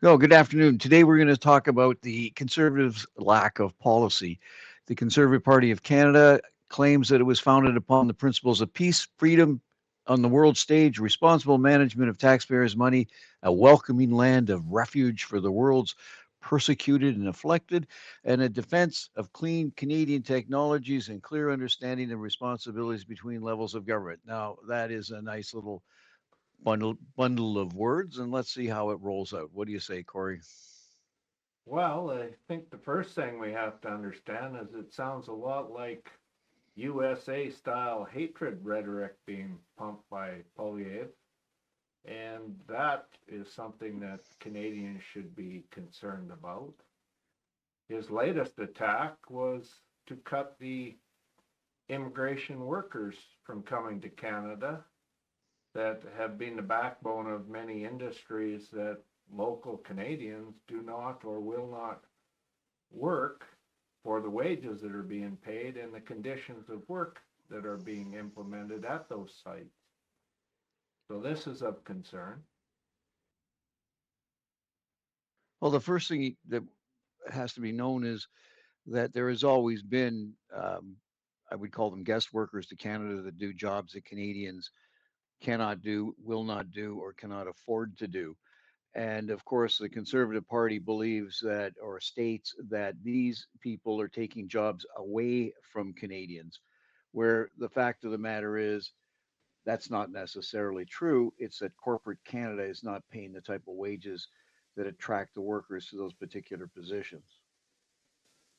Oh, good afternoon. Today we're going to talk about the Conservatives' lack of policy. The Conservative Party of Canada claims that it was founded upon the principles of peace, freedom on the world stage, responsible management of taxpayers' money, a welcoming land of refuge for the world's persecuted and afflicted, and a defense of clean Canadian technologies and clear understanding of responsibilities between levels of government. Now, that is a nice little bundle of words, and let's see how it rolls out. What do you say, Corey? Well, I think the first thing we have to understand is it sounds a lot like USA style hatred rhetoric being pumped by Poilievre, and that is something that Canadians should be concerned about. His latest attack was to cut the immigration workers from coming to Canada that have been the backbone of many industries that local Canadians do not or will not work for the wages that are being paid and the conditions of work that are being implemented at those sites. So this is of concern. Well, the first thing that has to be known is that there has always been, I would call them guest workers to Canada that do jobs that Canadians cannot do, will not do, or cannot afford to do. And of course, the Conservative Party believes that or states that these people are taking jobs away from Canadians, where the fact of the matter is that's not necessarily true. It's that corporate Canada is not paying the type of wages that attract the workers to those particular positions.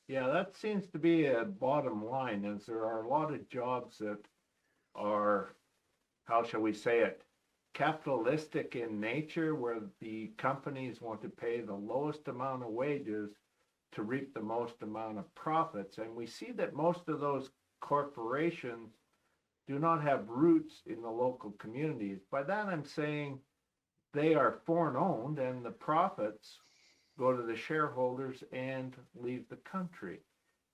Yeah, that seems to be a bottom line is there are a lot of jobs that are, how shall we say it, capitalistic in nature where the companies want to pay the lowest amount of wages to reap the most amount of profits. And we see that most of those corporations do not have roots in the local communities. By that, I'm saying they are foreign owned and the profits go to the shareholders and leave the country.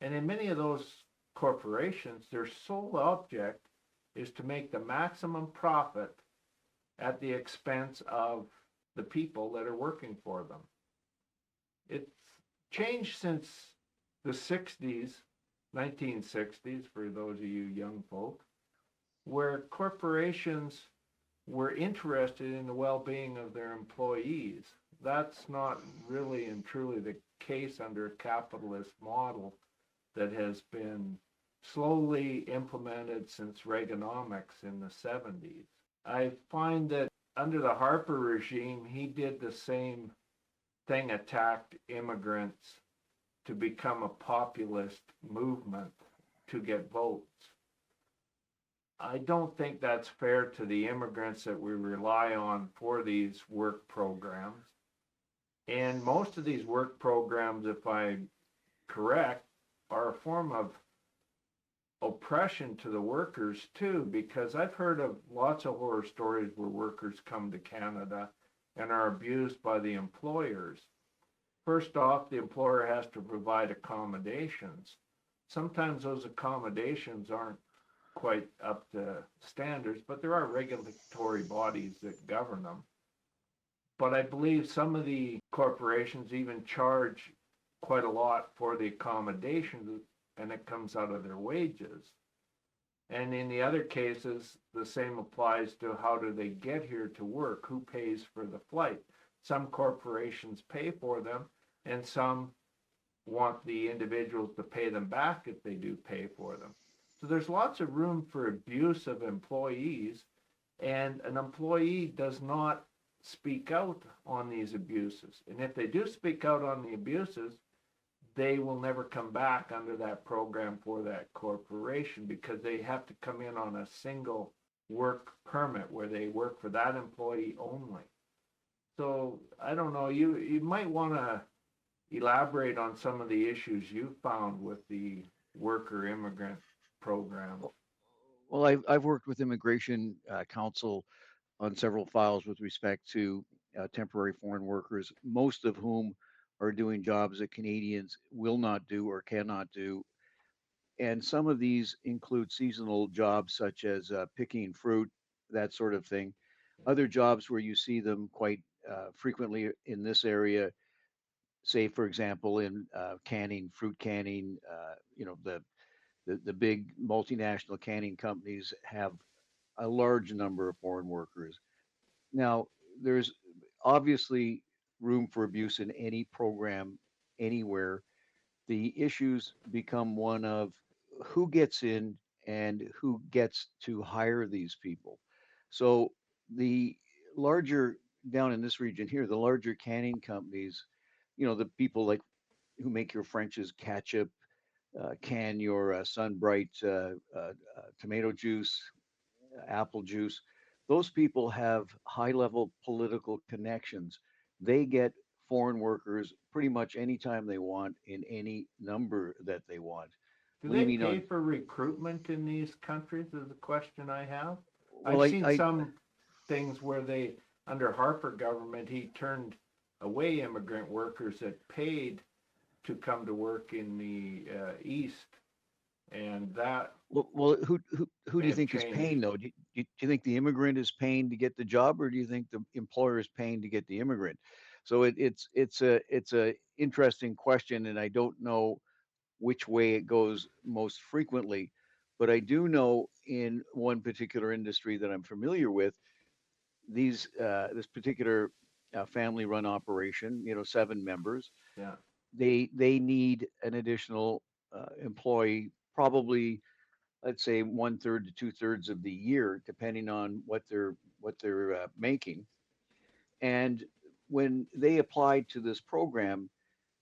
And in many of those corporations, their sole object is to make the maximum profit at the expense of the people that are working for them. It's changed since the 60s, 1960s, for those of you young folk, where corporations were interested in the well-being of their employees. That's not really and truly the case under a capitalist model that has been slowly implemented since Reaganomics in the 70s. I find that under the Harper regime, he did the same thing, attacked immigrants to become a populist movement to get votes. I don't think that's fair to the immigrants that we rely on for these work programs. And most of these work programs, if I'm correct, are a form of oppression to the workers too, because I've heard of lots of horror stories where workers come to Canada and are abused by the employers. First off, the employer has to provide accommodations. Sometimes those accommodations aren't quite up to standards, but there are regulatory bodies that govern them. But I believe some of the corporations even charge quite a lot for the accommodations, and it comes out of their wages. And in the other cases, the same applies to how do they get here to work, who pays for the flight. Some corporations pay for them, and some want the individuals to pay them back if they do pay for them. So there's lots of room for abuse of employees, and an employee does not speak out on these abuses. And if they do speak out on the abuses, they will never come back under that program for that corporation because they have to come in on a single work permit where they work for that employee only. So I don't know, you might want to elaborate on some of the issues you found with the worker immigrant program. Well, I've worked with Immigration Council on several files with respect to temporary foreign workers, most of whom are doing jobs that Canadians will not do or cannot do. And some of these include seasonal jobs such as picking fruit, that sort of thing, Other jobs where you see them quite frequently in this area, say for example in canning, fruit canning, the big multinational canning companies have a large number of foreign workers. Now, there's obviously room for abuse in any program anywhere. The issues become one of who gets in and who gets to hire these people. So the larger down in this region here, the larger canning companies, the people like who make your French's ketchup, can your Sunbright tomato juice, apple juice. Those people have high level political connections. They get foreign workers pretty much anytime they want in any number that they want. Do What do you they mean pay on? for recruitment in these countries is the question I have. Well, I've seen some things where they, under Harper government, he turned away immigrant workers that paid to come to work in the East, and that well, who do may you have think is paying changed. though? Do you think the immigrant is paying to get the job, or do you think the employer is paying to get the immigrant? So it's a interesting question, and I don't know which way it goes most frequently. But I do know in one particular industry that I'm familiar with, this particular family-run operation, 7 members, Yeah, they need an additional employee, probably let's say 1/3 to 2/3 of the year, depending on what they're making. And when they applied to this program,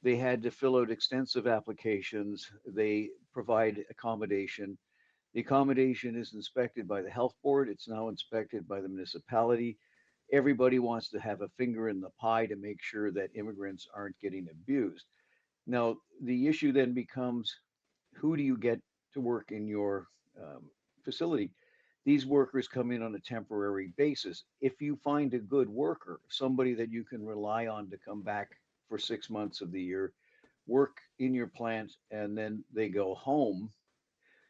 they had to fill out extensive applications. They provide accommodation. The accommodation is inspected by the health board. It's now inspected by the municipality. Everybody wants to have a finger in the pie to make sure that immigrants aren't getting abused. Now, the issue then becomes who do you get to work in your facility? These workers come in on a temporary basis. If you find a good worker, somebody that you can rely on to come back for 6 months of the year, work in your plant, and then they go home,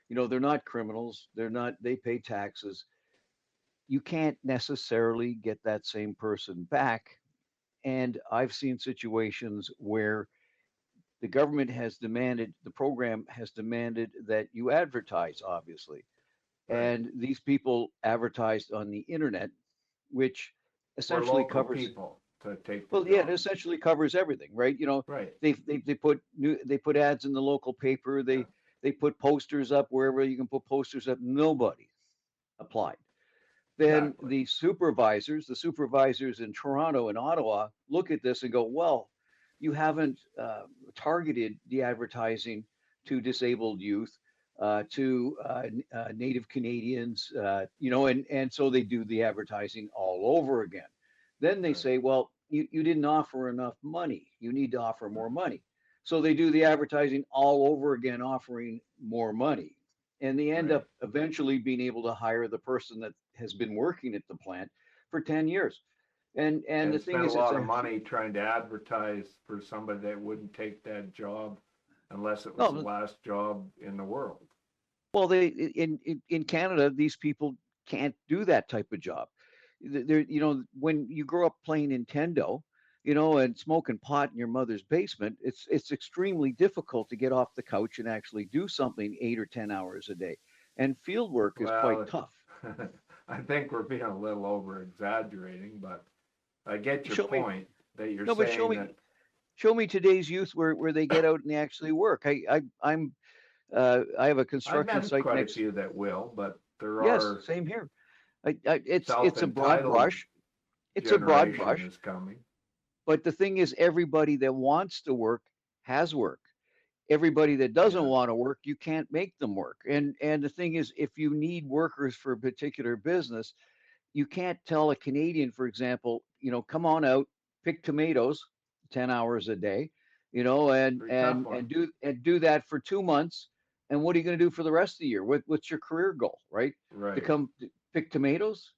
they're not criminals. They pay taxes. You can't necessarily get that same person back. And I've seen situations where the program has demanded that you advertise, obviously. right. And these people advertised on the internet, which For essentially local covers, people to take the well, yeah, it jobs. essentially covers everything, right? Right, They put ads in the local paper. yeah, They put posters up wherever you can put posters up. Nobody applied. Then exactly. the supervisors in Toronto and Ottawa look at this and go, well, you haven't targeted the advertising to disabled youth, to Native Canadians, and so they do the advertising all over again. Then they Right. say, well, you didn't offer enough money. You need to offer more money. So they do the advertising all over again, offering more money, and they end Right. up eventually being able to hire the person that has been working at the plant for 10 years. And the And thing spent a is, it's lot of a money trying to advertise for somebody that wouldn't take that job unless it was the no. last job in the world. Well, they in Canada, these people can't do that type of job. They're, when you grow up playing Nintendo, and smoking pot in your mother's basement, it's extremely difficult to get off the couch and actually do something 8 or 10 hours a day. And field work is quite Well, tough. I think we're being a little over exaggerating, but I get your Show me point that you're no, but saying that show me today's youth where they get out and they actually work. I have a I've construction met site quite a next. few that will, but there Yes, are same here. It's a broad self-entitled brush. It's a broad generation brush. is coming. But the thing is, everybody that wants to work has work. Everybody that doesn't Yeah, want to work, you can't make them work. And the thing is, if you need workers for a particular business, you can't tell a Canadian, for example, come on out, pick tomatoes, 10 hours a day, and pretty tough and one. and do that for 2 months. And what are you going to do for the rest of the year? What's your career goal, right? To Right. come pick tomatoes?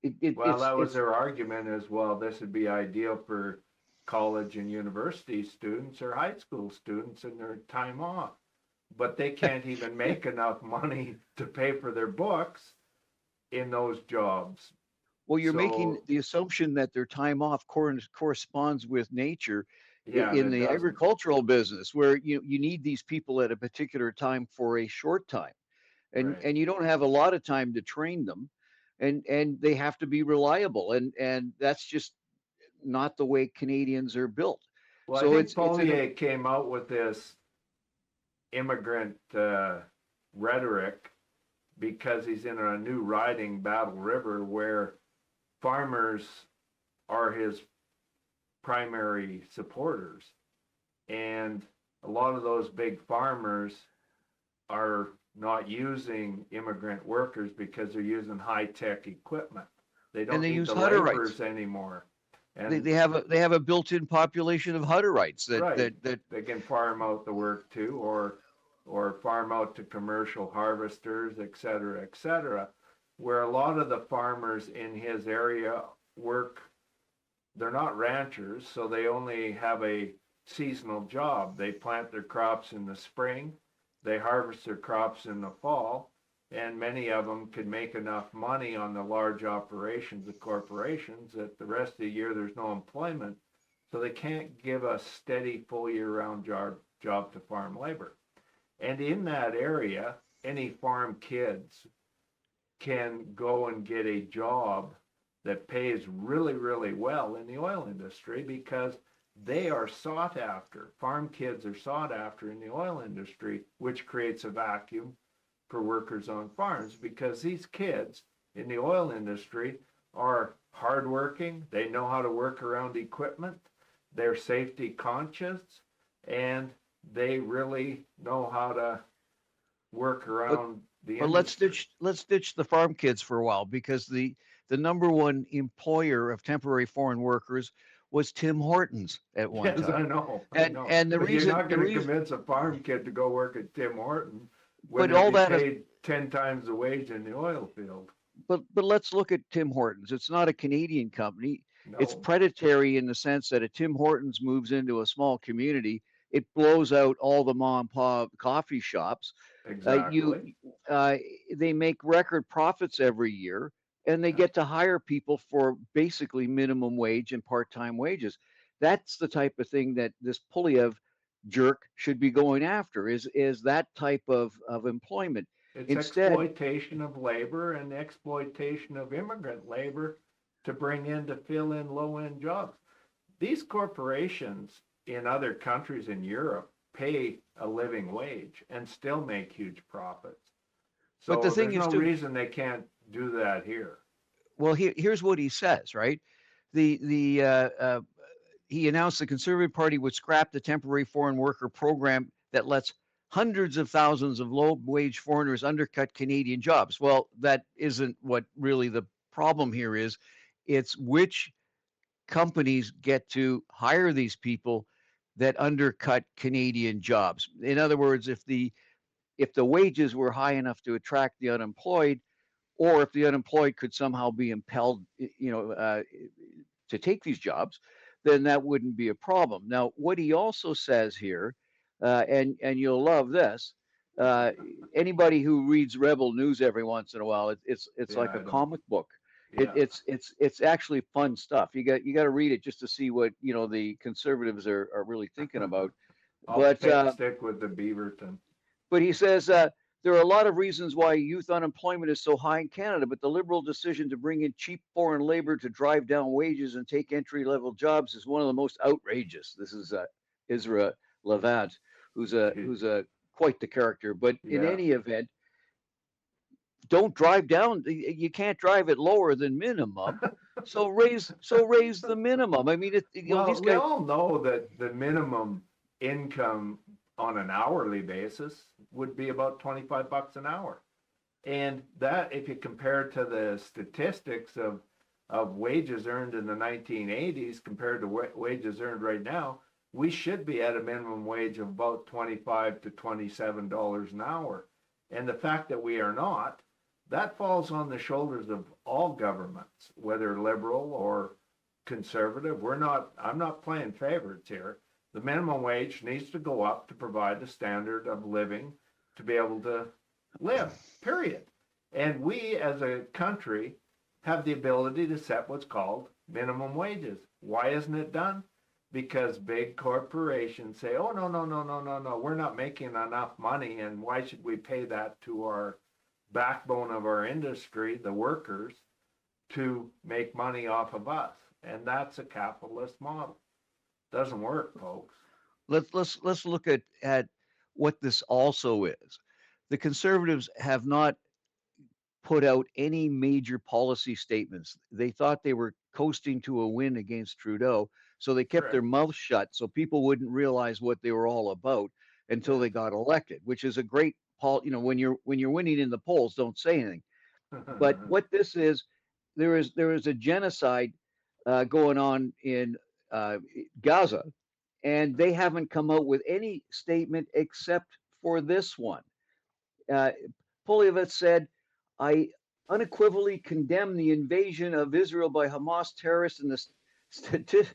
It, it, Well, it's that was it's their argument as well. This would be ideal for college and university students or high school students in their time off. But they can't even make enough money to pay for their books in those jobs. Well, you're making So, the assumption that their time off corresponds with nature yeah, and in it the doesn't. agricultural business, where you need these people at a particular time for a short time, Right. and you don't have a lot of time to train them, and they have to be reliable, and that's just not the way Canadians are built. Well, I So think it's an Poilievre came out with this immigrant rhetoric because he's in a new riding, Battle River, where farmers are his primary supporters. And a lot of those big farmers are not using immigrant workers because they're using high-tech equipment. They and don't they need use the Hutterites. laborers anymore. They, And they have a built-in population of Hutterites right, that they can farm out the work too, or farm out to commercial harvesters, et cetera, et cetera. Where a lot of the farmers in his area work, they're not ranchers, so they only have a seasonal job. They plant their crops in the spring, they harvest their crops in the fall, and many of them can make enough money on the large operations of corporations that the rest of the year there's no employment, so they can't give a steady full year-round job to farm labor. And in that area, any farm kids can go and get a job that pays really, really well in the oil industry because they are sought after. Farm kids are sought after in the oil industry, which creates a vacuum for workers on farms because these kids in the oil industry are hardworking. They know how to work around equipment. They're safety conscious, and they really know how to work but around the but industry. let's ditch the farm kids for a while, because the number one employer of temporary foreign workers was Tim Hortons at one Yes, I time. know, I And know. and But you're not the going to reason convince a farm kid to go work at Tim Horton when but they'll all be that is paid 10 times the wage in the oil field. but let's look at Tim Hortons. It's not a Canadian company. It's No, predatory in the sense that a Tim Hortons moves into a small community, it blows out all the mom and pop coffee shops. You exactly. uh, they make record profits every year, and they Yeah. get to hire people for basically minimum wage and part-time wages. That's the type of thing that this Poilievre jerk should be going after, is that type of employment. It's Instead, exploitation of labor and exploitation of immigrant labor to bring in to fill in low end jobs. These corporations in other countries in Europe pay a living wage and still make huge profits. but the So thing there's is no to reason they can't do that here. well, here's what he says, right? The He announced the Conservative Party would scrap the temporary foreign worker program that lets hundreds of thousands of low wage foreigners undercut Canadian jobs. Well, that isn't what really the problem here is. It's which companies get to hire these people that undercut Canadian jobs. In other words, if the wages were high enough to attract the unemployed, or if the unemployed could somehow be impelled, to take these jobs, then that wouldn't be a problem. Now, what he also says here, and you'll love this. Uh, Anybody who reads Rebel News every once in a while, it's Yeah, like a I don't. comic book. Yeah, It's actually fun stuff. You got to read it just to see what the conservatives are really thinking about. I'll But stick with the Beaverton. he says there are a lot of reasons why youth unemployment is so high in Canada, but the Liberal decision to bring in cheap foreign labor to drive down wages and take entry level jobs is one of the most outrageous. This is Isra Levant, who's a quite the character. But in Yeah. any event, don't drive down. You can't drive it lower than minimum. So raise the minimum. I mean, Well, these we guys. all know that the minimum income on an hourly basis would be about 25 bucks an hour. And that, if you compare to the statistics of wages earned in the 1980s compared to wages earned right now, we should be at a minimum wage of about 25 to $27 an hour. And the fact that we are not, that falls on the shoulders of all governments, whether liberal or conservative. I'm not playing favorites here. The minimum wage needs to go up to provide the standard of living to be able to live, period. And we as a country have the ability to set what's called minimum wages. Why isn't it done? Because big corporations say, oh, no, no, no, no, no, no, we're not making enough money, and why should we pay that to our backbone of our industry, the workers, to make money off of us? And that's a capitalist model. Doesn't work, folks. Let's look at what this also is. The conservatives have not put out any major policy statements. They thought they were coasting to a win against Trudeau, so they kept their Correct. mouth shut so people wouldn't realize what they were all about until Yes. they got elected, which is a great when you're winning in the polls, don't say anything. But what this is, there is a genocide going on in Gaza, and they haven't come out with any statement except for this one. Uh, Poilievre said, I unequivocally condemn the invasion of Israel by Hamas terrorists and the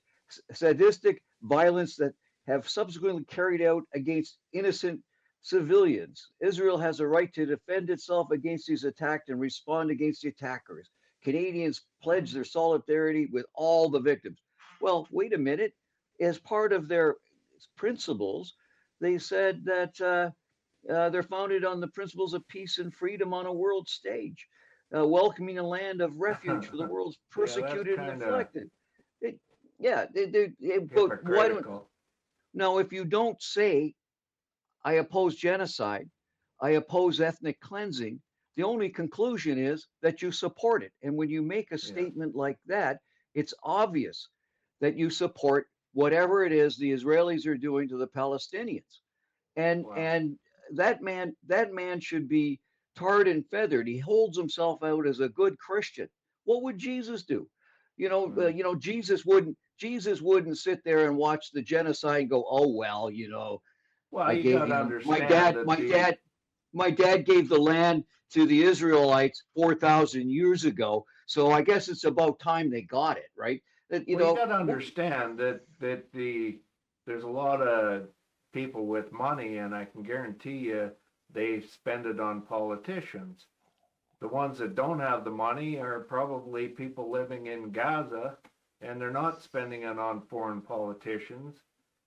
sadistic violence that have subsequently carried out against innocent civilians. Israel has a right to defend itself against these attacks and respond against the attackers. Canadians pledge their solidarity with all the victims. Well, wait a minute. As part of their principles, they said that they're founded on the principles of peace and freedom on a world stage, welcoming a land of refuge for the world's Yeah, that's persecuted and kind of afflicted. It, yeah, but why don't hypocritical. now if you don't say I oppose genocide, I oppose ethnic cleansing, the only conclusion is that you support it. And when you make a Yeah. statement like that, it's obvious that you support whatever it is the Israelis are doing to the Palestinians. and Wow. and that man should be tarred and feathered. He holds himself out as a good Christian. What would Jesus do? Mm. Jesus wouldn't sit there and watch the genocide and go, oh well, Well, I you gave got to my understand dad that my dad my dad gave the land to the Israelites 4,000 years ago, so I guess it's about time they got it, right? That you well, you know got to understand that there's a lot of people with money, and I can guarantee you they spend it on politicians. The ones that don't have the money are probably people living in Gaza, and they're not spending it on foreign politicians.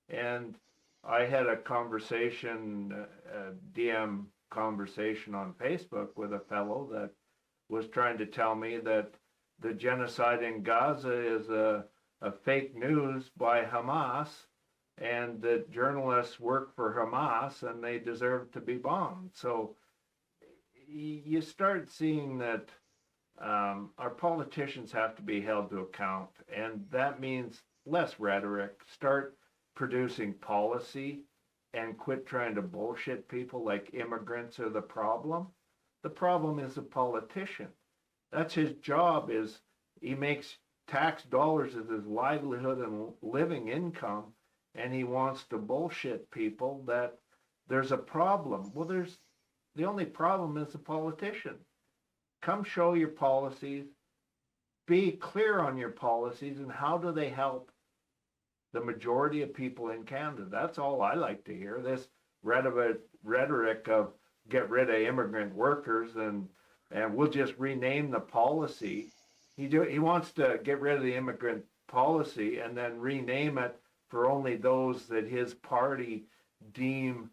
And I had a conversation, a DM conversation on Facebook with a fellow that was trying to tell me that the genocide in Gaza is a fake news by Hamas, and that journalists work for Hamas and they deserve to be bombed. So you start seeing that our politicians have to be held to account, and that means less rhetoric. Start producing policy and quit trying to bullshit people like immigrants are the problem. The problem is the politician. That's his job. Is he makes tax dollars as his livelihood and living income, and he wants to bullshit people that there's a problem. Well, there's the only problem is the politician. Come show your policies, be clear on your policies, and how do they help the majority of people in Canada? That's all I like to hear. This rhetoric of get rid of immigrant workers and we'll just rename the policy. He wants to get rid of the immigrant policy and then rename it for only those that his party deem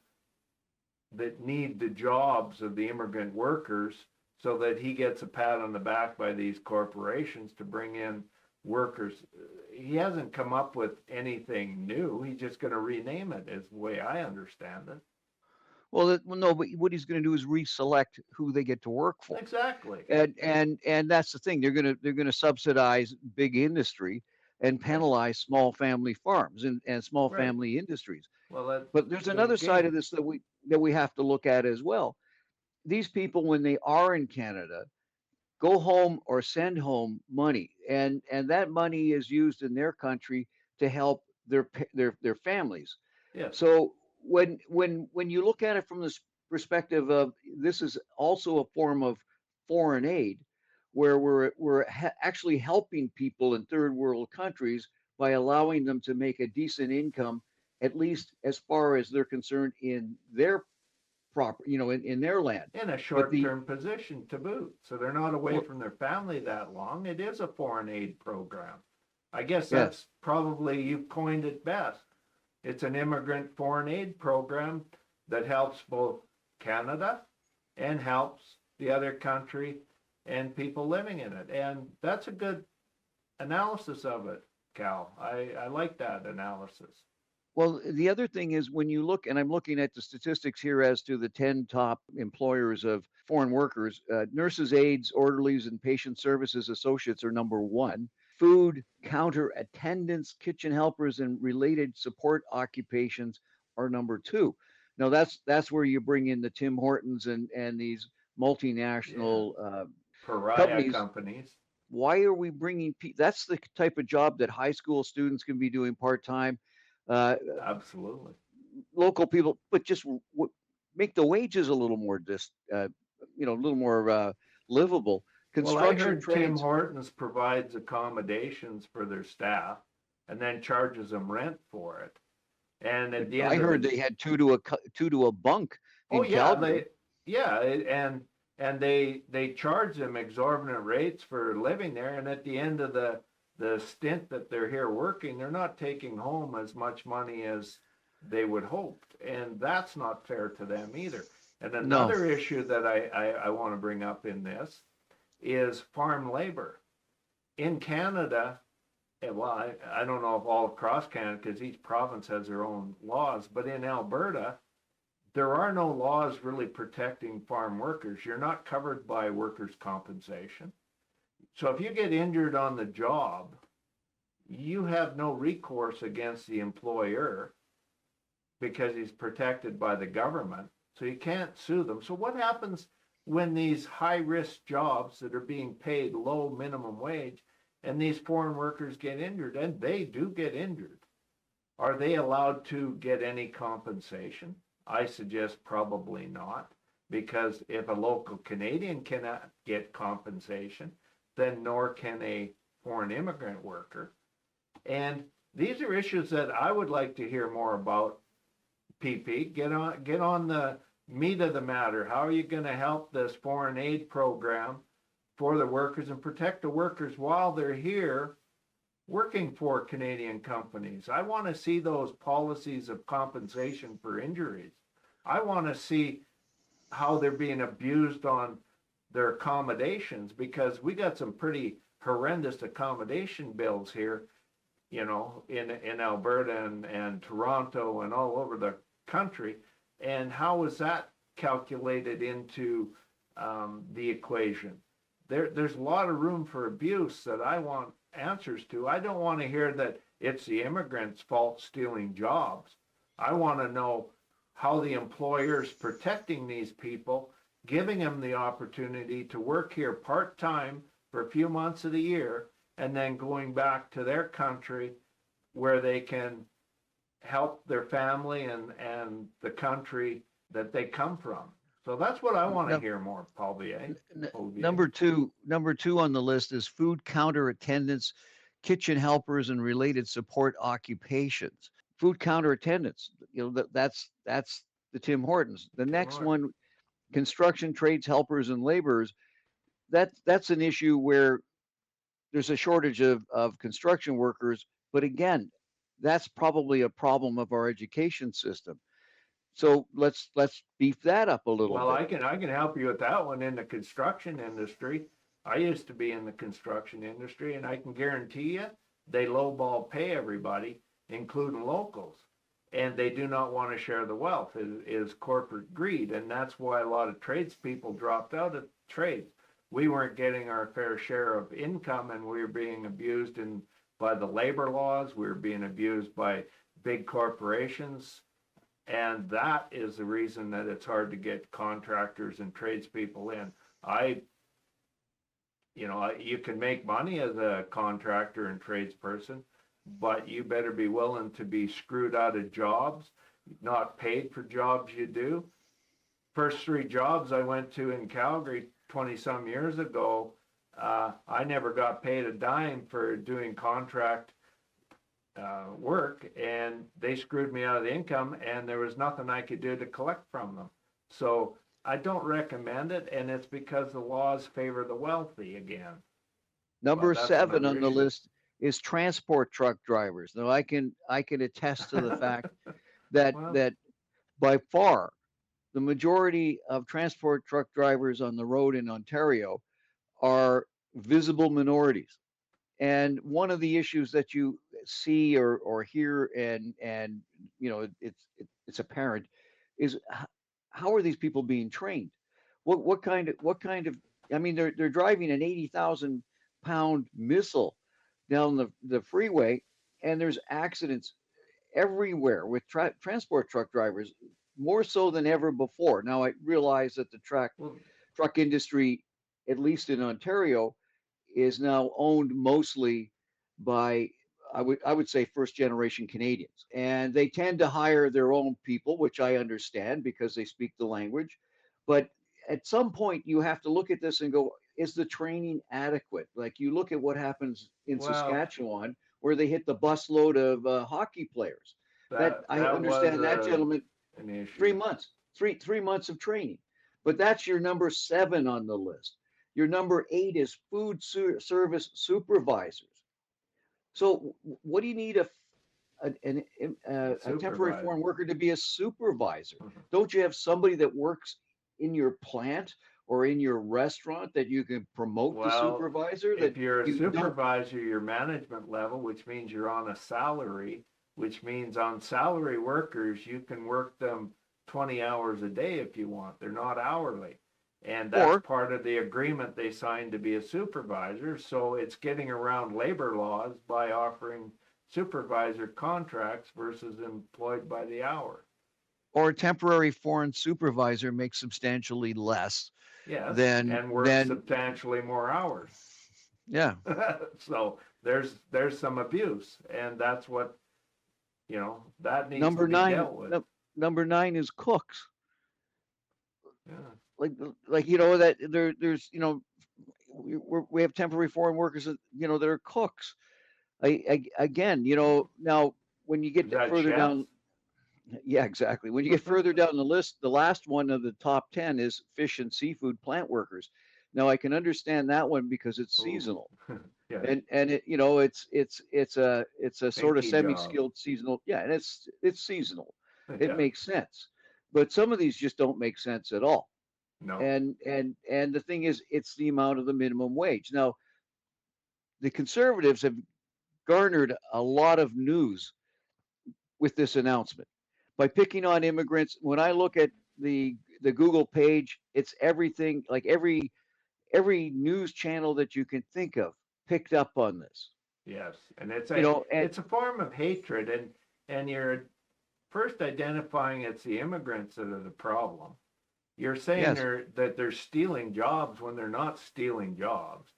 that need the jobs of the immigrant workers, so that he gets a pat on the back by these corporations to bring in workers. He hasn't come up with anything new. He's just going to rename it, is the way I understand it. Well, no, but what he's going to do is reselect who they get to work for. Exactly. And that's the thing. They're gonna subsidize big industry and Yes. penalize small family farms and small Right. family industries. Well, that's But there's the another side of game. this that we have to look at as well. These people, when they are in Canada, go home or send home money, and that money is used in their country to help their families. Yes. So when you look at it from this perspective of this is also a form of foreign aid, where we're actually helping people in third world countries by allowing them to make a decent income, at least as far as they're concerned in their proper, in their land. In a But the short-term position to boot. So they're not away well, from their family that long. It is a foreign aid program. I guess yes, that's probably, you've coined it best. It's an immigrant foreign aid program that helps both Canada and helps the other country and people living in it. And that's a good analysis of it, Cal. I like that analysis. well, the other thing is when you look, and I'm looking at the statistics here as to the 10 top employers of foreign workers, nurses, aides, orderlies, and patient services associates are number one. Food counter attendants, kitchen helpers, and related support occupations are number two. Now that's where you bring in the Tim Hortons and these Yeah. multinational Pariah companies. companies. Why are we bringing that's the type of job that high school students can be doing part-time. uh, Absolutely. Local people, but just make the wages a little more a little more livable. Well, I Construction heard Tim trades. Hortons provides accommodations for their staff and then charges them rent for it. And at the I end of heard the, they had two to a bunk oh in yeah, Calgary. and they charge them exorbitant rates for living there. And at the end of the stint that they're here working, they're not taking home as much money as they would hope. And that's not fair to them either. And No. another issue that I want to bring up in this is farm labor. In Canada, well, I don't know if all across Canada, because each province has their own laws, but in Alberta, there are no laws really protecting farm workers. You're not covered by workers' compensation. So if you get injured on the job, you have no recourse against the employer because he's protected by the government. So you can't sue them. So what happens when these high-risk jobs that are being paid low minimum wage and these foreign workers get injured, and they do get injured? Are they allowed to get any compensation? I suggest probably not, because if a local Canadian cannot get compensation, then nor can a foreign immigrant worker. And these are issues that I would like to hear more about. PeePee, get on the meat of the matter. How are you going to help this foreign aid program for the workers and protect the workers while they're here working for Canadian companies? I want to see those policies of compensation for injuries. I want to see how they're being abused on their accommodations, because we got some pretty horrendous accommodation bills here, in Alberta and Toronto and all over the country. And how is that calculated into the equation? There's a lot of room for abuse that I want answers to. I don't want to hear that it's the immigrants' fault stealing jobs. I want to know how the employer's protecting these people, giving them the opportunity to work here part-time for a few months of the year, and then going back to their country where they can help their family and the country that they come from. So that's what I want to hear more, Poilievre. Number two on the list is food counter attendants, kitchen helpers, and related support occupations. Food counter attendants, that's the Tim Hortons. The next one, construction trades helpers and laborers. That's an issue where there's a shortage of construction workers, but again, that's probably a problem of our education system. So let's beef that up a little Well, bit. I can help you with that one. In the construction industry, I used to be in the construction industry, and I can guarantee you they lowball pay everybody, including locals. And they do not want to share the wealth. It is corporate greed, and that's why a lot of tradespeople dropped out of trades. We weren't getting our fair share of income, and we were being abused by the labor laws. We were being abused by big corporations. And that is the reason that it's hard to get contractors and tradespeople in. You can make money as a contractor and tradesperson, but you better be willing to be screwed out of jobs, not paid for jobs you do. First 3 jobs I went to in Calgary 20 some years ago, I never got paid a dime for doing contract work, and they screwed me out of the income, and there was nothing I could do to collect from them. So I don't recommend it, and it's because the laws favor the wealthy again. But Number that's seven another on the issue. list is transport truck drivers. Now I can attest to the fact that Well, that by far the majority of transport truck drivers on the road in Ontario are visible minorities. And one of the issues that you see or hear and it's apparent is how are these people being trained? What kind of I mean they're driving an 80,000 pound missile down the freeway, and there's accidents everywhere with transport truck drivers, more so than ever before. Now I realize that the well, truck industry, at least in Ontario, is now owned mostly by I would say first generation Canadians, and they tend to hire their own people, which I understand because they speak the language. But at some point, you have to look at this and go, is the training adequate? Like you look at what happens in well, Saskatchewan, where they hit the busload of hockey players. That I that was understand that gentleman an issue. 3 months, three months of training. But that's your number seven on the list. Your number eight is food service supervisors. So what do you need a temporary Supervisor. foreign worker to be a supervisor? Don't you have somebody that works in your plant or in your restaurant that you can promote the Well, supervisor that if you're a you don't? supervisor, you're management level, which means you're on a salary, which means on salary workers, you can work them 20 hours a day if you want. They're not hourly. And that's Or part of the agreement they signed to be a supervisor. So it's getting around labor laws by offering supervisor contracts versus employed by the hour. a temporary foreign supervisor makes substantially less Yes, than and works than substantially more hours. yeah. So there's some abuse, and that's what that needs to Number be nine, dealt with. number nine is cooks. Yeah. Like that there's we have temporary foreign workers that that are cooks. Again, now when you Is get that further chefs? down, yeah, exactly. When you get further down the list, the last one of the top 10 is fish and seafood plant workers. Now I can understand that one because it's Ooh, seasonal, yeah, and it's a sort of stinky job. semi-skilled seasonal. Yeah, and it's seasonal. It Yeah, makes sense, but some of these just don't make sense at all. no, And the thing is, it's the amount of the minimum wage. Now the conservatives have garnered a lot of news with this announcement by picking on immigrants. When I look at the Google page, it's everything like every news channel that you can think of picked up on this. yes, and it's You a know, and it's a form of hatred, and you're first identifying it's the immigrants that are the problem. You're saying yes, they're stealing jobs when they're not stealing jobs,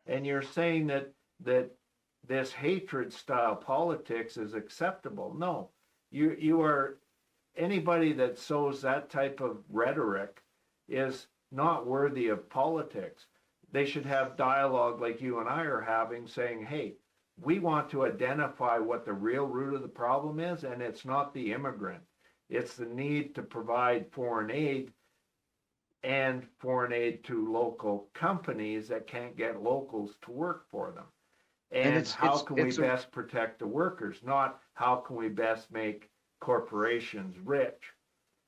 and you're saying that this hatred style politics is acceptable. No, you are anybody that sows that type of rhetoric is not worthy of politics. They should have dialogue like you and I are having, saying, hey, we want to identify what the real root of the problem is, and it's not the immigrant. It's the need to provide foreign aid to local companies that can't get locals to work for them. and And it's how it's can we it's a best protect the workers, not how can we best make corporations rich,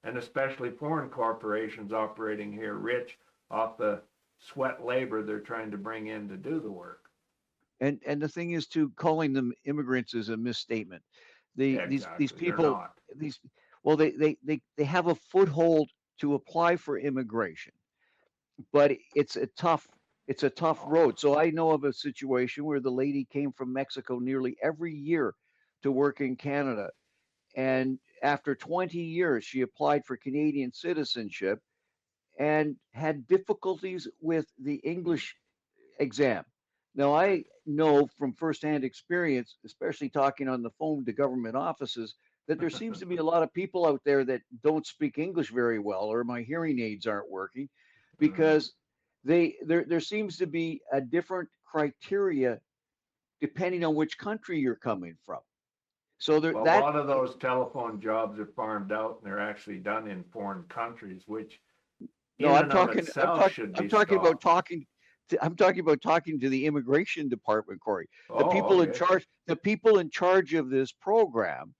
and especially foreign corporations operating here rich off the sweat labor they're trying to bring in to do the work. and the thing is too, calling them immigrants is a misstatement. These Exactly, they're people not. these well they have a foothold to apply for immigration, but it's a tough Oh, road. So I know of a situation where the lady came from Mexico nearly every year to work in Canada, and after 20 years she applied for Canadian citizenship and had difficulties with the English exam. Now I know from firsthand experience, especially talking on the phone to government offices, that there seems to be a lot of people out there that don't speak English very well, or my hearing aids aren't working, because there seems to be a different criteria depending on which country you're coming from. So there Well, a that lot of those telephone jobs are farmed out and they're actually done in foreign countries, which no, in and of itself should I'm be talking about stopped. I'm talking about talking to the immigration department, Corey. Oh, okay. The people in charge of this program,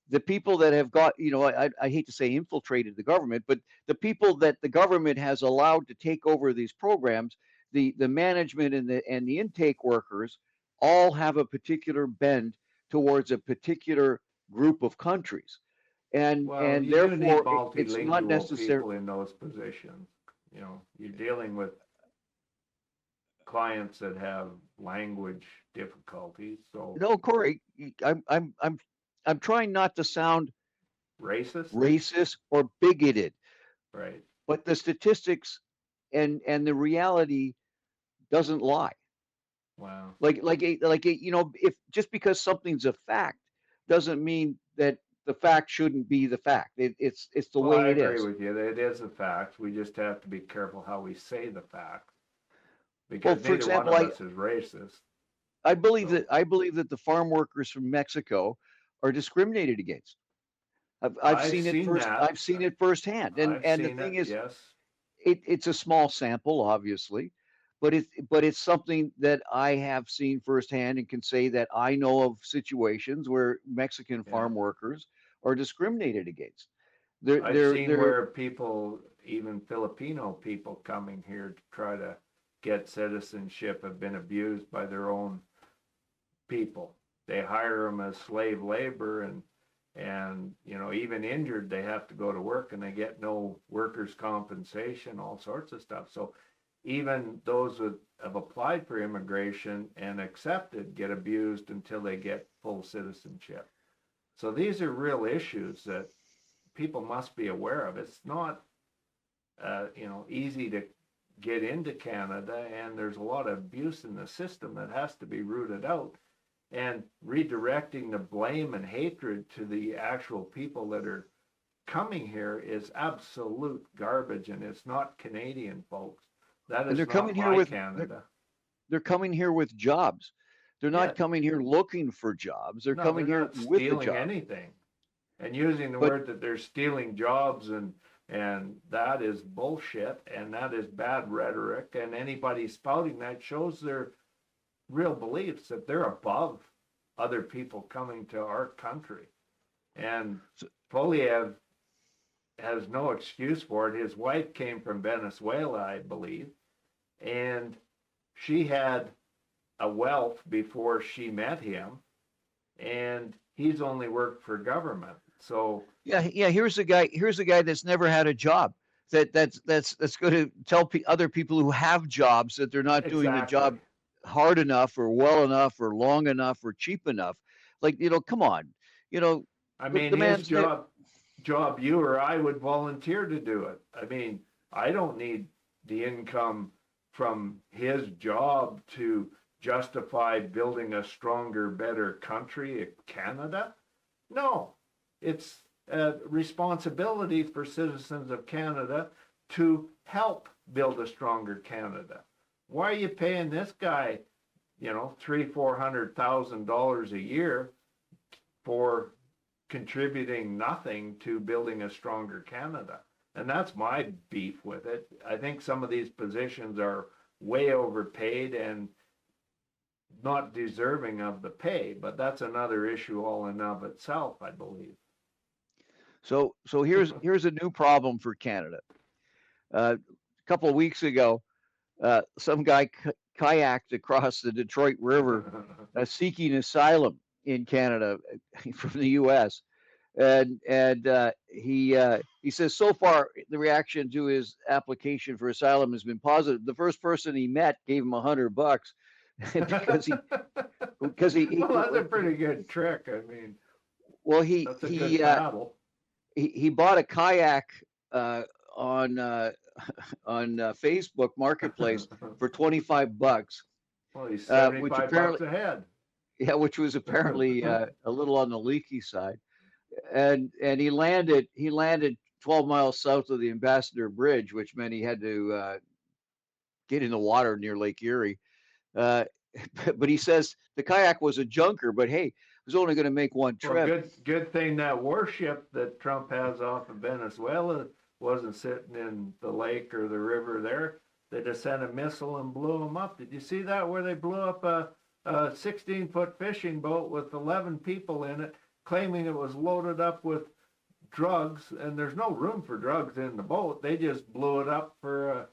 the people that have got, I hate to say infiltrated the government, but the people that the government has allowed to take over these programs, the management and the intake workers all have a particular bend towards a particular group of countries. Well, And you do need therefore it's not multilingual necessary. people in those positions. You know, you're dealing with clients that have language difficulties, so No, Corey, I'm trying not to sound racist, racist or bigoted, right? but the statistics and the reality doesn't lie. Wow. If just because something's a fact doesn't mean that the fact shouldn't be the fact. It's the Well, way I it agree is. with you. It is a fact. We just have to be careful how we say the fact Well, because for neither one example, of us is racist. So I believe that the farm workers from Mexico are discriminated against. I've I've seen it seen first. that. I've seen it firsthand. I've And the seen thing it. is, Yes. it's a small sample, obviously, but it's something that I have seen firsthand and can say that I know of situations where Mexican Yeah. farm workers are discriminated against. I've seen They're where people, even Filipino people coming here to try to get citizenship, have been abused by their own people. They hire them as slave labor, and even injured, they have to go to work and they get no workers' compensation, all sorts of stuff. So even those that have applied for immigration and accepted get abused until they get full citizenship. So these are real issues that people must be aware of. It's not easy to get into Canada, and there's a lot of abuse in the system that has to be rooted out. And redirecting the blame and hatred to the actual people that are coming here is absolute garbage, and it's not Canadian, folks. That and is not my they're, Canada. they're coming here with jobs. They're Yeah, not coming here looking for jobs. They're no, coming they're here not with the stealing job. anything. And using the But word that they're stealing jobs and that is bullshit and that is bad rhetoric, and anybody spouting that shows their real beliefs that they're above other people coming to our country. And Poilievre has no excuse for it. His wife came from Venezuela, I believe, and she had a wealth before she met him, and he's only worked for government. So yeah. Here's a guy that's never had a job. That's going to tell other people who have jobs that they're not doing the exactly. job hard enough or well enough or long enough or cheap enough. Like, come on, you know, I mean, the his man's ne- job, you or I would volunteer to do it. I mean, I don't need the income from his job to justify building a stronger, better country, Canada. No, it's a responsibility for citizens of Canada to help build a stronger Canada. Why are you paying this guy, $300,000-400,000 a year for contributing nothing to building a stronger Canada? And that's my beef with it. I think some of these positions are way overpaid and not deserving of the pay, but that's another issue all in of itself, I believe. so here's a new problem for Canada. A couple of weeks ago, some guy kayaked across the Detroit River seeking asylum in Canada from the U.S. And he says so far the reaction to his application for asylum has been positive. The first person he met gave him $100 because Well, that's a pretty good trick. I mean, well that's a good paddle. he bought a kayak on Facebook Marketplace for $25, Well, he's which 75 apparently bucks ahead. yeah, which was apparently a little on the leaky side. And he landed 12 miles south of the Ambassador Bridge, which meant he had to get in the water near Lake Erie. Uh, but he says the kayak was a junker. But hey, was only going to make one Well, trip. good thing that warship that Trump has off of Venezuela wasn't sitting in the lake or the river there. They just sent a missile and blew them up. Did you see that where they blew up a 16-foot fishing boat with 11 people in it, claiming it was loaded up with drugs, and there's no room for drugs in the boat. They just blew it up for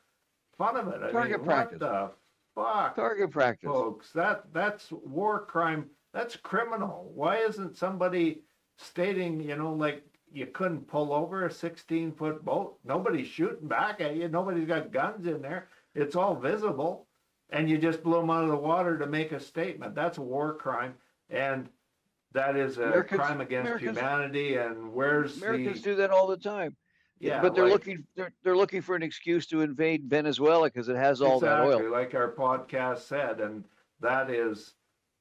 fun of it. I Target mean, practice. what the fuck, Target practice. folks? That's war crime. That's criminal. Why isn't somebody stating, like you couldn't pull over a 16-foot boat? Nobody's shooting back at you. Nobody's got guns in there. It's all visible. And you just blew them out of the water to make a statement. That's a war crime. And that is a crime against humanity. And Americans do that all the time. Yeah, but they're looking for an excuse to invade Venezuela because it has all that oil. Exactly, like our podcast said, and that is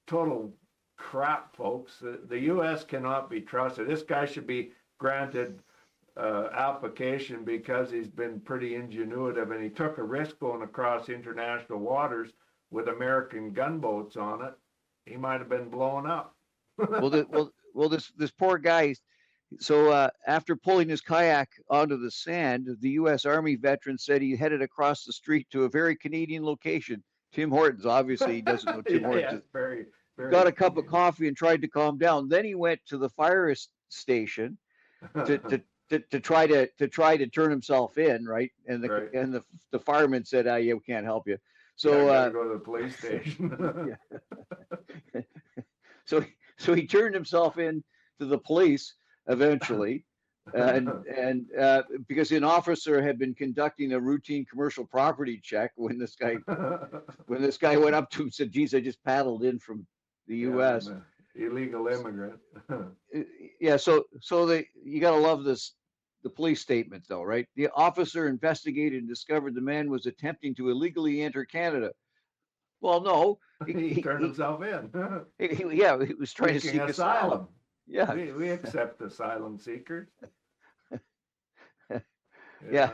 total crap, folks. The U.S. cannot be trusted. This guy should be granted application because he's been pretty ingenuitive, and he took a risk going across international waters with American gunboats on it. He might have been blown up. This poor guy. So after pulling his kayak onto the sand, the U.S. Army veteran said he headed across the street to a very Canadian location. Tim Hortons, obviously, he doesn't know Tim Hortons. Yeah, very, very got a cup of coffee and tried to calm down. Then he went to the fire station to try to turn himself in, right? And the fireman said, "Yeah, we can't help you." So go to the police station. So he turned himself in to the police eventually, and because an officer had been conducting a routine commercial property check when this guy went up to him and said, "Geez, I just paddled in from the U.S." Illegal immigrant. Yeah, so you gotta love the police statement though, right? The officer investigated and discovered the man was attempting to illegally enter Canada. Well, no, he turned himself in. He was trying to seek asylum. Yeah, we accept asylum seekers. Yeah.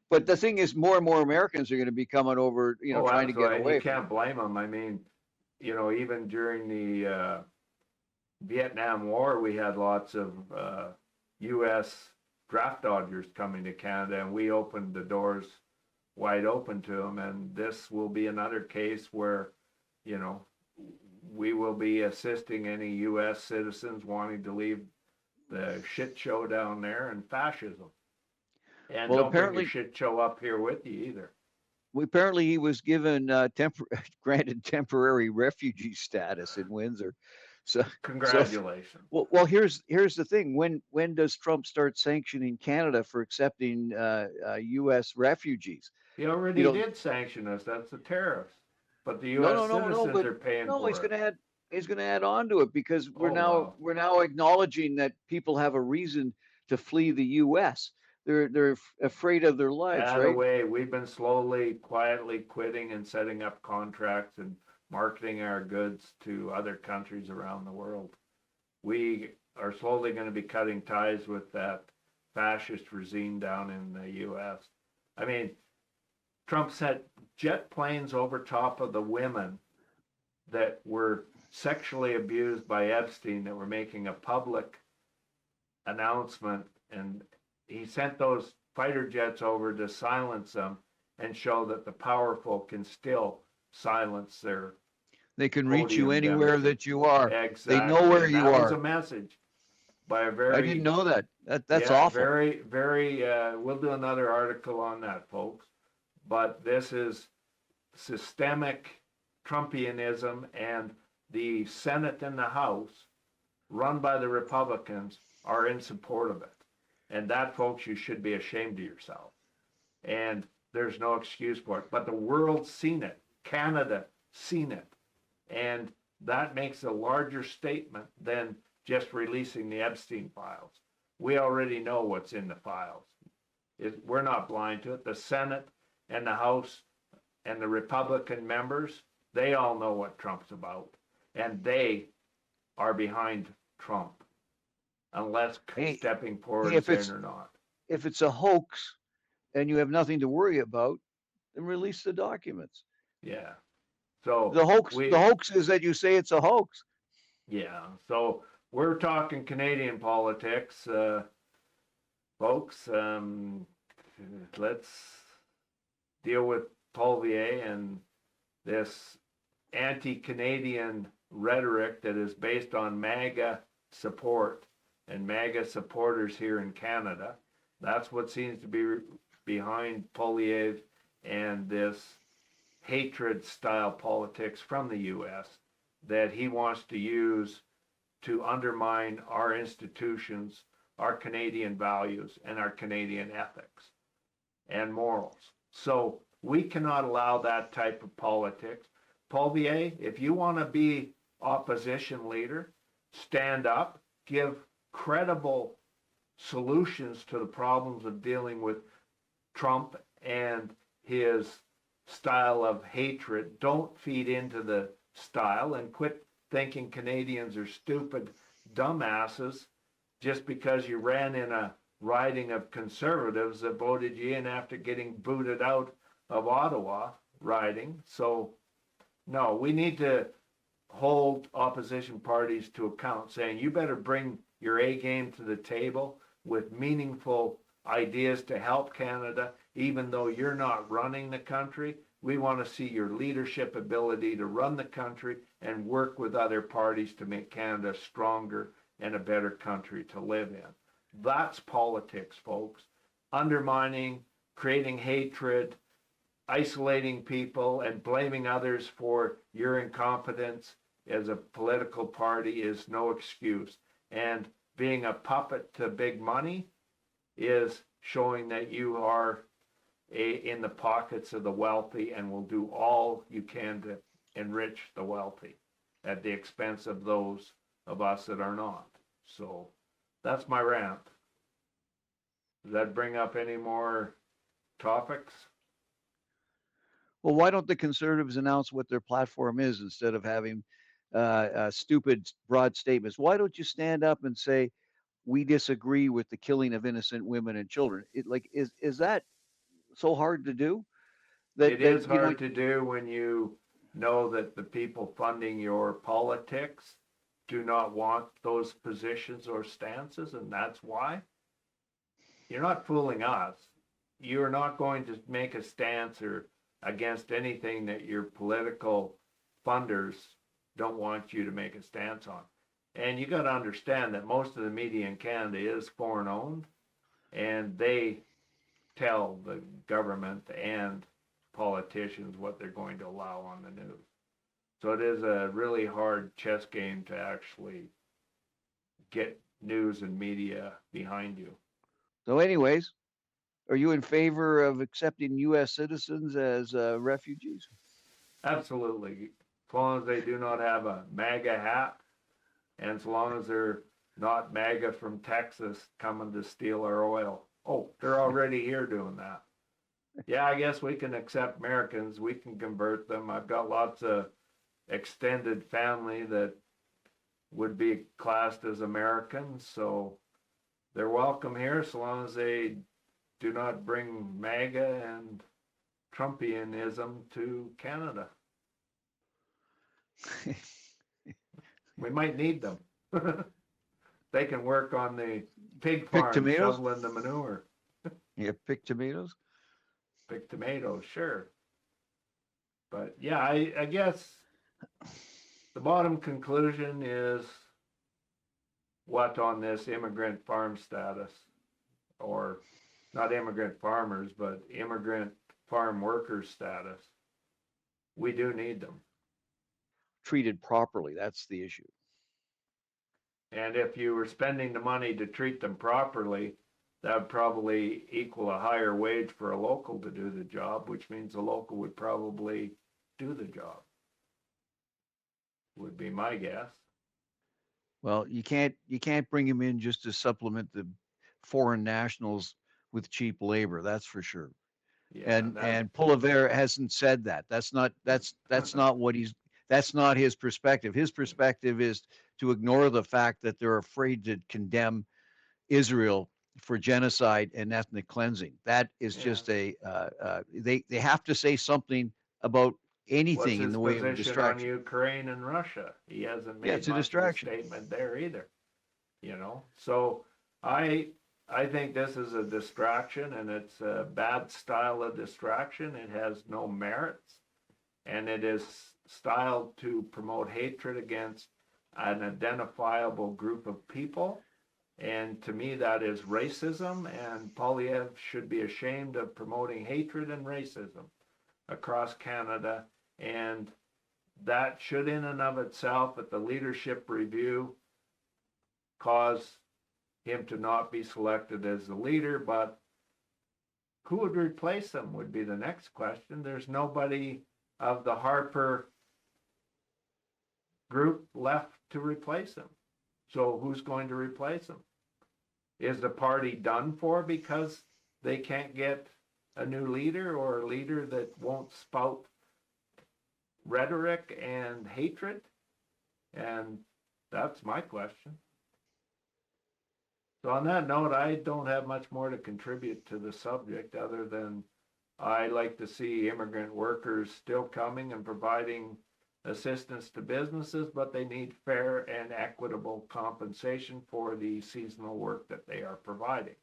But the thing is, more and more Americans are going to be coming over, trying to get away. You can't blame them. I mean, even during the Vietnam War, we had lots of U.S. draft dodgers coming to Canada, and we opened the doors wide open to them. And this will be another case where, we will be assisting any U.S. citizens wanting to leave the shit show down there and fascism. And don't bring the shit show up here with you either. Apparently, he was given granted temporary refugee status in Windsor. So congratulations. Well, here's the thing: when does Trump start sanctioning Canada for accepting U.S. refugees? He already did sanction us. That's the tariffs. But the U.S. citizens are paying for it. He's going to add on to it because we're now acknowledging that people have a reason to flee the U.S. They're afraid of their lives, right? Way, we've been slowly, quietly quitting and setting up contracts and marketing our goods to other countries around the world. We are slowly going to be cutting ties with that fascist regime down in the U.S. I mean, Trump sent jet planes over top of the women that were sexually abused by Epstein that were making a public announcement, and he sent those fighter jets over to silence them and show that the powerful can still silence their. They can reach you anywhere that you are. Exactly. They know where you are. That was a message by a very. I didn't know that. That's awful. Very, very. We'll do another article on that, folks. But this is systemic Trumpianism, and the Senate and the House, run by the Republicans, are in support of it. And that, folks, you should be ashamed of yourself. And there's no excuse for it. But the world's seen it. Canada seen it. And that makes a larger statement than just releasing the Epstein files. We already know what's in the files. We're not blind to it. The Senate and the House and the Republican members, they all know what Trump's about. And they are behind Trump. Unless stepping forward and saying or not. If it's a hoax and you have nothing to worry about, then release the documents. Yeah. So the hoax is that you say it's a hoax. Yeah. So we're talking Canadian politics, folks. Let's deal with Poilievre and this anti-Canadian rhetoric that is based on MAGA support and MAGA supporters here in Canada. That's what seems to be behind Poilievre and this hatred style politics from the US that he wants to use to undermine our institutions, our Canadian values, and our Canadian ethics and morals. So we cannot allow that type of politics. Poilievre, if you want to be opposition leader, stand up, give credible solutions to the problems of dealing with Trump and his style of hatred. Don't feed into the style and quit thinking Canadians are stupid dumbasses just because you ran in a riding of conservatives that voted you in after getting booted out of Ottawa riding. So, no, we need to hold opposition parties to account, saying you better bring your A game to the table with meaningful ideas to help Canada, even though you're not running the country. We want to see your leadership ability to run the country and work with other parties to make Canada stronger and a better country to live in. That's politics, folks. Undermining, creating hatred, isolating people, and blaming others for your incompetence as a political party is no excuse. And being a puppet to big money is showing that you are in the pockets of the wealthy and will do all you can to enrich the wealthy at the expense of those of us that are not. So that's my rant. Does that bring up any more topics? Well, why don't the Conservatives announce what their platform is instead of having stupid, broad statements? Why don't you stand up and say, we disagree with the killing of innocent women and children? Is that so hard to do? It is hard to do when you know that the people funding your politics do not want those positions or stances, and that's why. You're not fooling us. You're not going to make a stance or against anything that your political funders don't want you to make a stance on. And you got to understand that most of the media in Canada is foreign owned, and they tell the government and politicians what they're going to allow on the news. So it is a really hard chess game to actually get news and media behind you. So, anyways, are you in favor of accepting U.S. citizens as refugees? Absolutely. As long as they do not have a MAGA hat, and as long as they're not MAGA from Texas coming to steal our oil. Oh, they're already here doing that. Yeah, I guess we can accept Americans. We can convert them. I've got lots of extended family that would be classed as Americans, so they're welcome here so long as they do not bring MAGA and Trumpianism to Canada. We might need them. They can work on the pig farm, shoveling the manure. Yeah, pick tomatoes. Pick tomatoes, sure. But yeah, I guess the bottom conclusion is what on this immigrant farm status, or not immigrant farmers, but immigrant farm workers status. We do need them. Treated properly, that's the issue. And if you were spending the money to treat them properly, that would probably equal a higher wage for a local to do the job, which means the local would probably do the job. Would be my guess. Well, you can't bring them in just to supplement the foreign nationals with cheap labor. That's for sure. Yeah, and Poilievre hasn't said that. That's not what that's not his perspective. His perspective is to ignore the fact that they're afraid to condemn Israel for genocide and ethnic cleansing. That is just they have to say something about What's anything in his the way of a position on distraction. Ukraine and Russia? He hasn't Yeah, made it's a much of a distraction. statement there either, you know? So I, I think this is a distraction, and it's a bad style of distraction. It has no merits, and it is styled to promote hatred against an identifiable group of people. And to me, that is racism, and Poilievre should be ashamed of promoting hatred and racism across Canada. And that should, in and of itself, at the leadership review, cause him to not be selected as the leader. But who would replace him would be the next question. There's nobody of the Harper group left to replace him. So who's going to replace him? Is the party done for because they can't get a new leader, or a leader that won't spout rhetoric and hatred? And that's my question. So on that note, I don't have much more to contribute to the subject, other than I like to see immigrant workers still coming and providing assistance to businesses, but they need fair and equitable compensation for the seasonal work that they are providing.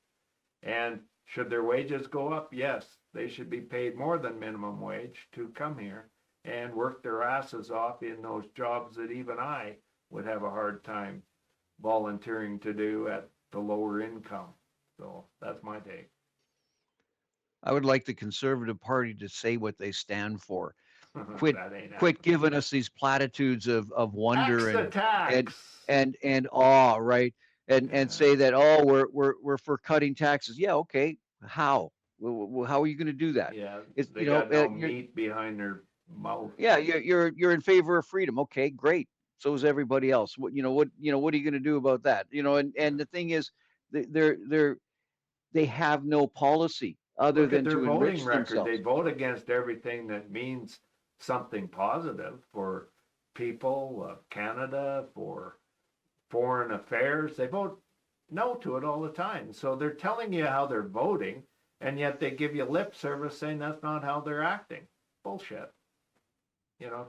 And should their wages go up? Yes, they should be paid more than minimum wage to come here and work their asses off in those jobs that even I would have a hard time volunteering to do at the lower income. So that's my take. I would like the Conservative Party to say what they stand for. Quit That ain't quit happening. giving us these platitudes of wonder Tax the and tax. and awe, right? And Yeah, say that, oh, we're for cutting taxes. Yeah, okay. How? How are you going to do that? yeah, It's, they got no meat behind their mouth. yeah, you're in favor of freedom. Okay, great. So is everybody else. What are you going to do about that? And Yeah. the thing is, they're they have no policy other Look at than their to voting enrich record. They themselves. vote against everything that means something positive for people of Canada, for foreign affairs. They vote no to it all the time. So they're telling you how they're voting, and yet they give you lip service saying that's not how they're acting. Bullshit.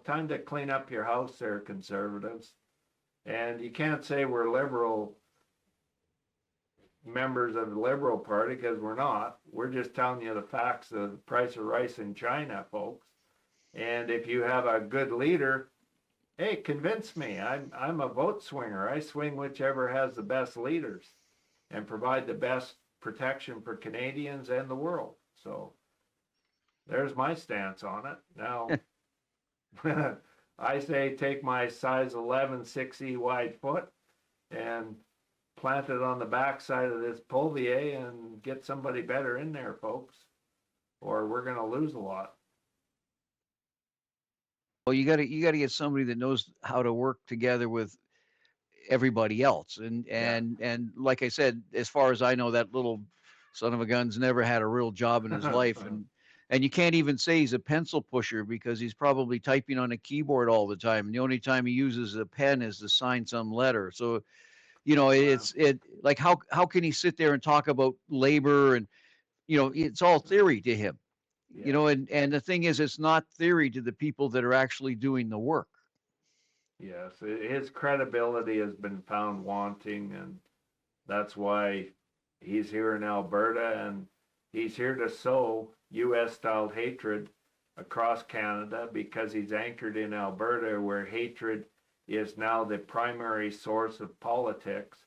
Time to clean up your house there, conservatives. And you can't say we're liberal members of the Liberal Party, because we're not. We're just telling you the facts of the price of rice in China, folks. And if you have a good leader, hey, convince me. I'm a vote swinger. I swing whichever has the best leaders and provide the best protection for Canadians and the world. So there's my stance on it. Now, I say take my size 11 6E wide foot and plant it on the backside of this Poilievre and get somebody better in there, folks, or we're going to lose a lot. Well, you got to get somebody that knows how to work together with everybody else. And Yeah. and like I said, as far as I know, that little son of a gun's never had a real job in his life. And you can't even say he's a pencil pusher, because he's probably typing on a keyboard all the time. And the only time he uses a pen is to sign some letter. So, Wow. it like, how can he sit there and talk about labor, and it's all theory to him. Yeah. And the thing is, it's not theory to the people that are actually doing the work. Yes. His credibility has been found wanting, and that's why he's here in Alberta, and he's here to sow U.S. style hatred across Canada, because he's anchored in Alberta, where hatred is now the primary source of politics.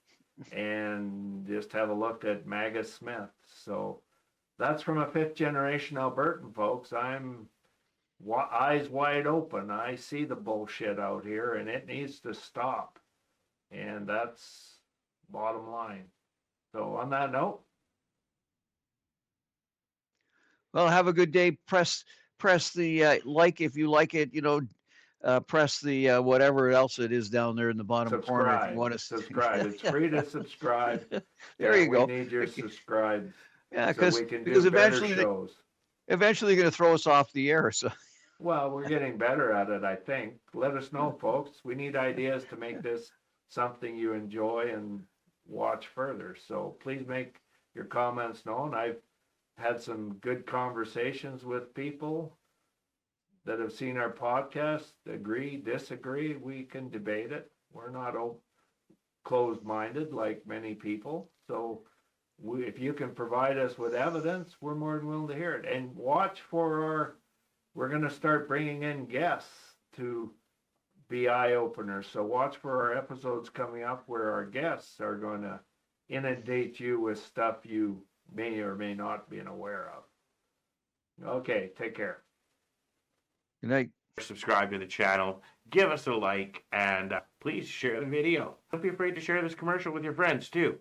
And just have a look at MAGA Smith. So that's from a fifth generation Albertan, folks. I'm eyes wide open. I see the bullshit out here, and it needs to stop. And that's bottom line. So on that note, Well, have a good day. Press the like if you like it. Press the whatever else it is down there in the bottom corner if you subscribe. want Subscribe. It's free to subscribe. There you We go. need your subscribe Yeah, so because we can do because better eventually shows. eventually they're going to throw us off the air. So Well, we're getting better at it, I think. Let us know, folks. We need ideas to make this something you enjoy and watch further. So please make your comments known. I've had some good conversations with people that have seen our podcast agree, disagree. We can debate it. We're not closed-minded like many people. So if you can provide us with evidence, we're more than willing to hear it. And watch for we're going to start bringing in guests to be eye-openers. So watch for our episodes coming up where our guests are going to inundate you with stuff you may or may not be aware of. Okay, take care. Good night. Subscribe to the channel, give us a like, and please share the video. Don't be afraid to share this commercial with your friends too.